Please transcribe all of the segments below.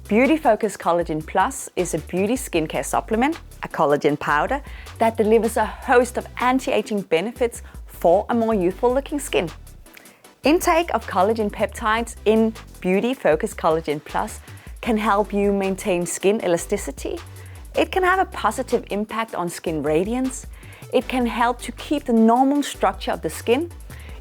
Beauty Focus Collagen Plus is a beauty skincare supplement, a collagen powder that delivers a host of anti-aging benefits for a more youthful looking skin. Intake of collagen peptides in Beauty Focus Collagen Plus can help you maintain skin elasticity. It can have a positive impact on skin radiance. It can help to keep the normal structure of the skin.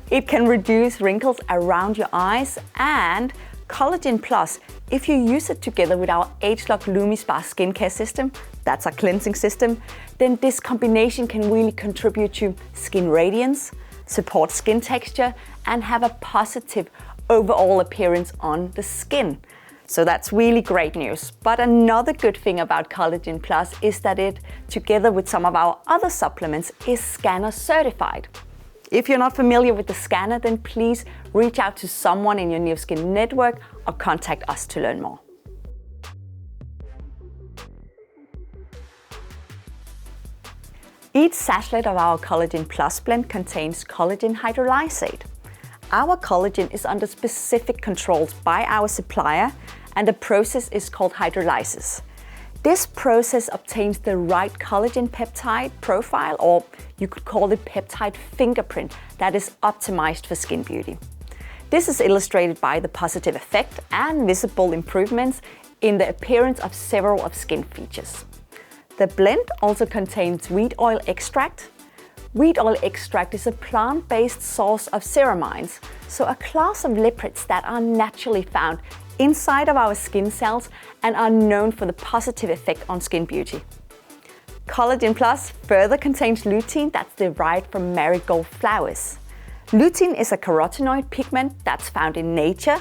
It can reduce wrinkles around your eyes, and Collagen Plus, if you use it together with our Age-Lock LumiSpa skincare system, that's our cleansing system, then this combination can really contribute to skin radiance, support skin texture, and have a positive overall appearance on the skin. So that's really great news. But another good thing about Collagen Plus is that it, together with some of our other supplements, is scanner certified. If you're not familiar with the scanner, then please reach out to someone in your Neoskin network or contact us to learn more. Each sachet of our Collagen Plus blend contains collagen hydrolysate. Our collagen is under specific controls by our supplier, and the process is called hydrolysis. This process obtains the right collagen peptide profile, or you could call it peptide fingerprint, that is optimized for skin beauty. This is illustrated by the positive effect and visible improvements in the appearance of several of skin features. The blend also contains wheat oil extract. Wheat oil extract is a plant-based source of ceramines, so a class of lipids that are naturally found inside of our skin cells and are known for the positive effect on skin beauty. Collagen Plus further contains lutein that's derived from marigold flowers. Lutein is a carotenoid pigment that's found in nature.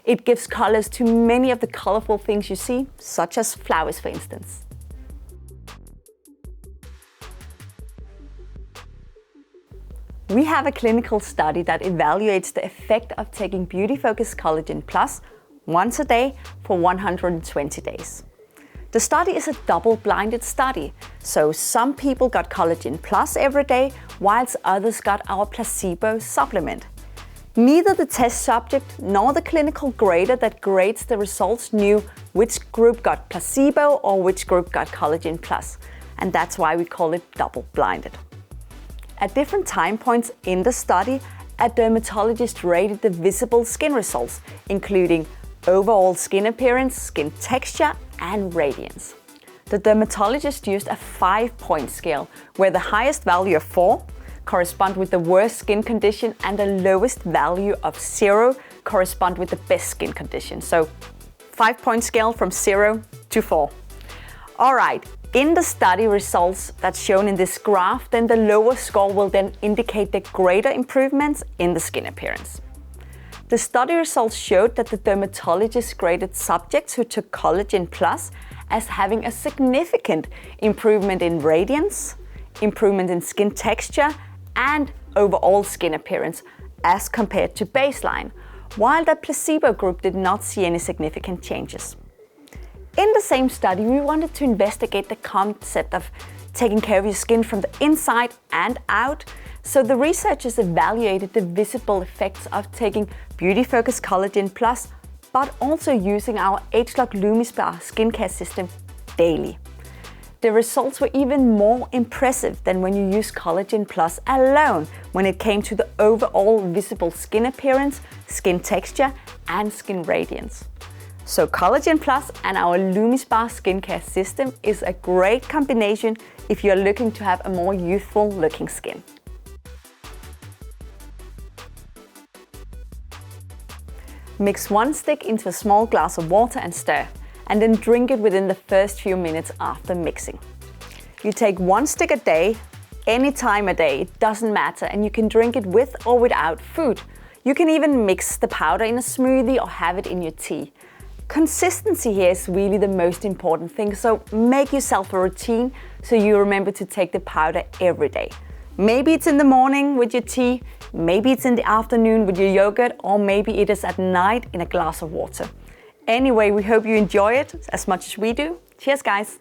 It gives colors to many of the colorful things you see, such as flowers, for instance. We have a clinical study that evaluates the effect of taking Beauty Focus Collagen Plus once a day for 120 days. The study is a double-blinded study, so some people got Collagen Plus every day, whilst others got our placebo supplement. Neither the test subject nor the clinical grader that grades the results knew which group got placebo or which group got Collagen Plus, and that's why we call it double-blinded. At different time points in the study, a dermatologist rated the visible skin results, including overall skin appearance, skin texture, and radiance. The dermatologist used a 5-point scale, where the highest value of 4 correspond with the worst skin condition and the lowest value of 0 correspond with the best skin condition. So 5-point scale from 0 to 4. All right. In the study results that's shown in this graph, then the lower score will then indicate the greater improvements in the skin appearance. The study results showed that the dermatologist graded subjects who took Collagen Plus as having a significant improvement in radiance, improvement in skin texture, and overall skin appearance as compared to baseline, while the placebo group did not see any significant changes. In the same study, we wanted to investigate the concept of taking care of your skin from the inside and out. So the researchers evaluated the visible effects of taking Beauty Focus Collagen Plus, but also using our Age-Lock LumiSpa skincare system daily. The results were even more impressive than when you use Collagen Plus alone when it came to the overall visible skin appearance, skin texture, and skin radiance. So Collagen Plus and our LumiSpa skincare system is a great combination if you're looking to have a more youthful looking skin. Mix 1 stick into a small glass of water and stir, and then drink it within the first few minutes after mixing. You take 1 stick a day, any time a day, it doesn't matter, and you can drink it with or without food. You can even mix the powder in a smoothie or have it in your tea. Consistency here is really the most important thing, so make yourself a routine so you remember to take the powder every day. Maybe it's in the morning with your tea, maybe it's in the afternoon with your yogurt, or maybe it is at night in a glass of water. Anyway, we hope you enjoy it as much as we do. Cheers, guys!